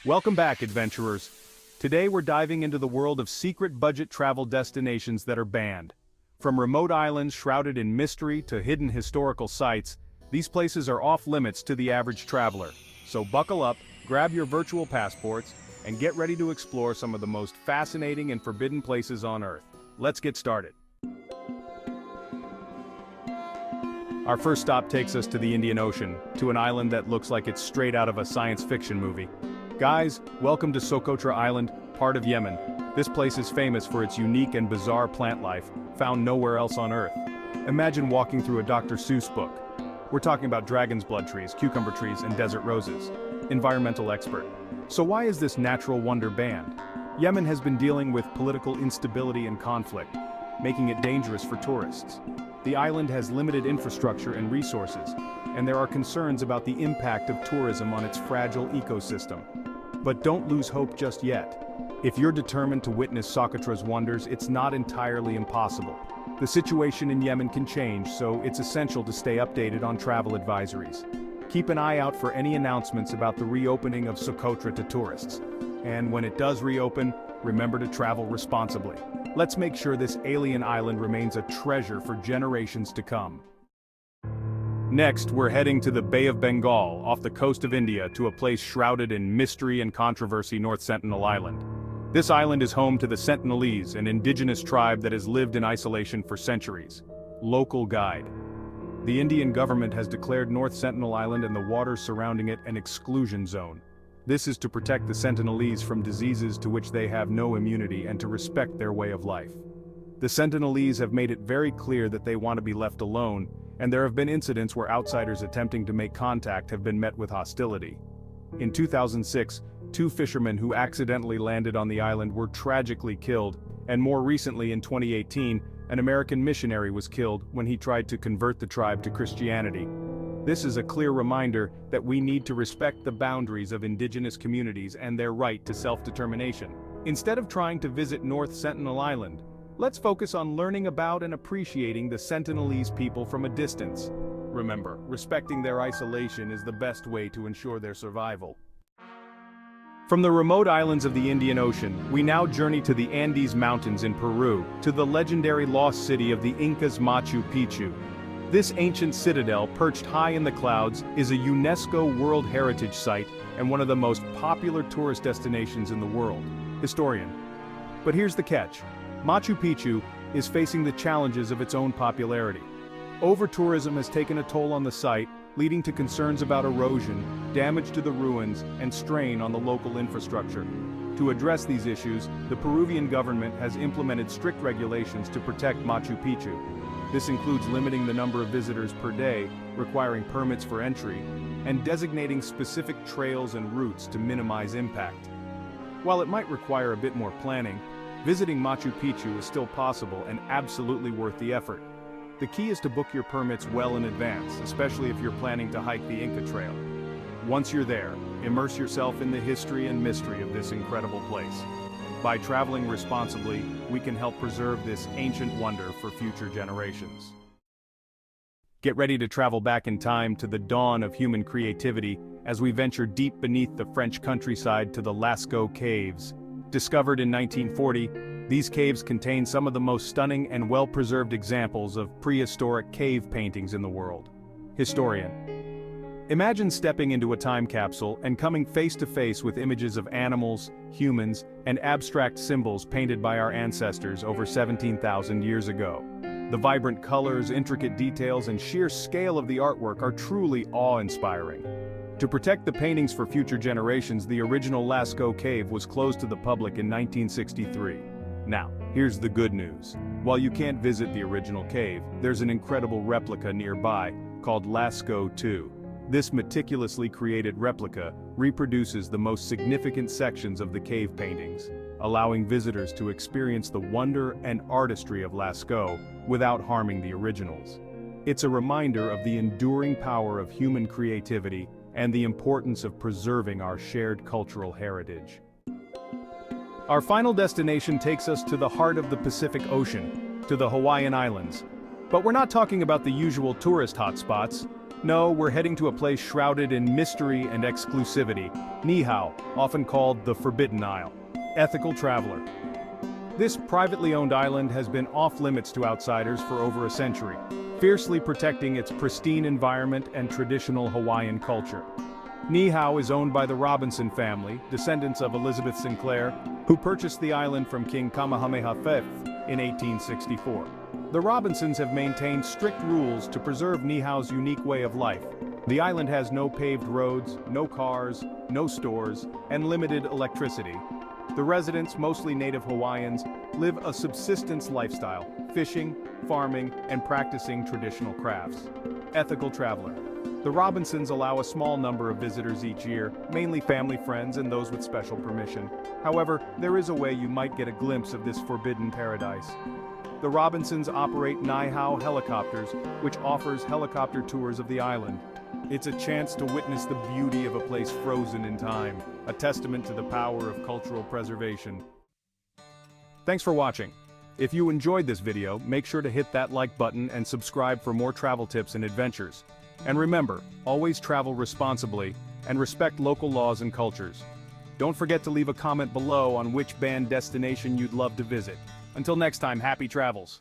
Welcome back, adventurers. Today we're diving into the world of secret budget travel destinations that are banned. From remote islands shrouded in mystery to hidden historical sites, these places are off limits to the average traveler. So buckle up, grab your virtual passports, and get ready to explore some of the most fascinating and forbidden places on Earth. Let's get started. Our first stop takes us to the Indian Ocean, to an island that looks like it's straight out of a science fiction movie. Guys, welcome to Socotra Island, part of Yemen. This place is famous for its unique and bizarre plant life, found nowhere else on Earth. Imagine walking through a Dr. Seuss book. We're talking about dragon's blood trees, cucumber trees, and desert roses. Environmental expert. So why is this natural wonder banned? Yemen has been dealing with political instability and conflict, making it dangerous for tourists. The island has limited infrastructure and resources, and there are concerns about the impact of tourism on its fragile ecosystem. But don't lose hope just yet. If you're determined to witness Socotra's wonders, it's not entirely impossible. The situation in Yemen can change, so it's essential to stay updated on travel advisories. Keep an eye out for any announcements about the reopening of Socotra to tourists. And when it does reopen, remember to travel responsibly. Let's make sure this alien island remains a treasure for generations to come. Next, we're heading to the Bay of Bengal, off the coast of India, to a place shrouded in mystery and controversy, North Sentinel Island. This island is home to the Sentinelese, an indigenous tribe that has lived in isolation for centuries. Local guide. The Indian government has declared North Sentinel Island and the waters surrounding it an exclusion zone. This is to protect the Sentinelese from diseases to which they have no immunity and to respect their way of life. The Sentinelese have made it very clear that they want to be left alone, and there have been incidents where outsiders attempting to make contact have been met with hostility. In 2006, 2 fishermen who accidentally landed on the island were tragically killed, and more recently in 2018, an American missionary was killed when he tried to convert the tribe to Christianity. This is a clear reminder that we need to respect the boundaries of indigenous communities and their right to self-determination. Instead of trying to visit North Sentinel Island, let's focus on learning about and appreciating the Sentinelese people from a distance. Remember, respecting their isolation is the best way to ensure their survival. From the remote islands of the Indian Ocean, we now journey to the Andes Mountains in Peru, to the legendary lost city of the Incas, Machu Picchu. This ancient citadel, perched high in the clouds, is a UNESCO World Heritage Site and one of the most popular tourist destinations in the world. Historian. But here's the catch. Machu Picchu is facing the challenges of its own popularity. Over-tourism has taken a toll on the site, leading to concerns about erosion, damage to the ruins, and strain on the local infrastructure. To address these issues, the Peruvian government has implemented strict regulations to protect Machu Picchu. This includes limiting the number of visitors per day, requiring permits for entry, and designating specific trails and routes to minimize impact. While it might require a bit more planning, visiting Machu Picchu is still possible and absolutely worth the effort. The key is to book your permits well in advance, especially if you're planning to hike the Inca Trail. Once you're there, immerse yourself in the history and mystery of this incredible place. By traveling responsibly, we can help preserve this ancient wonder for future generations. Get ready to travel back in time to the dawn of human creativity as we venture deep beneath the French countryside to the Lascaux Caves. Discovered in 1940, these caves contain some of the most stunning and well-preserved examples of prehistoric cave paintings in the world. Historian. Imagine stepping into a time capsule and coming face to face with images of animals, humans, and abstract symbols painted by our ancestors over 17,000 years ago. The vibrant colors, intricate details, and sheer scale of the artwork are truly awe-inspiring. To protect the paintings for future generations, the original Lascaux Cave was closed to the public in 1963. Now, here's the good news. While you can't visit the original cave, there's an incredible replica nearby, called Lascaux 2. This meticulously created replica reproduces the most significant sections of the cave paintings, allowing visitors to experience the wonder and artistry of Lascaux without harming the originals. It's a reminder of the enduring power of human creativity and the importance of preserving our shared cultural heritage. Our final destination takes us to the heart of the Pacific Ocean, to the Hawaiian Islands. But we're not talking about the usual tourist hotspots. No, we're heading to a place shrouded in mystery and exclusivity. Ni Hao, often called the Forbidden Isle. Ethical traveler. This privately owned island has been off-limits to outsiders for over a century, fiercely protecting its pristine environment and traditional Hawaiian culture. Ni Hao is owned by the Robinson family, descendants of Elizabeth Sinclair, who purchased the island from King Kamehameha V in 1864. The Robinsons have maintained strict rules to preserve Ni Hao's unique way of life. The island has no paved roads, no cars, no stores, and limited electricity. The residents, mostly native Hawaiians, live a subsistence lifestyle, fishing, farming, and practicing traditional crafts. Ethical traveler. The Robinsons allow a small number of visitors each year, mainly family friends and those with special permission. However, there is a way you might get a glimpse of this forbidden paradise. The Robinsons operate Ni Hao helicopters, which offers helicopter tours of the island. It's a chance to witness the beauty of a place frozen in time, a testament to the power of cultural preservation. Thanks for watching. If you enjoyed this video, make sure to hit that like button and subscribe for more travel tips and adventures. And remember, always travel responsibly and respect local laws and cultures. Don't forget to leave a comment below on which band destination you'd love to visit. Until next time, happy travels.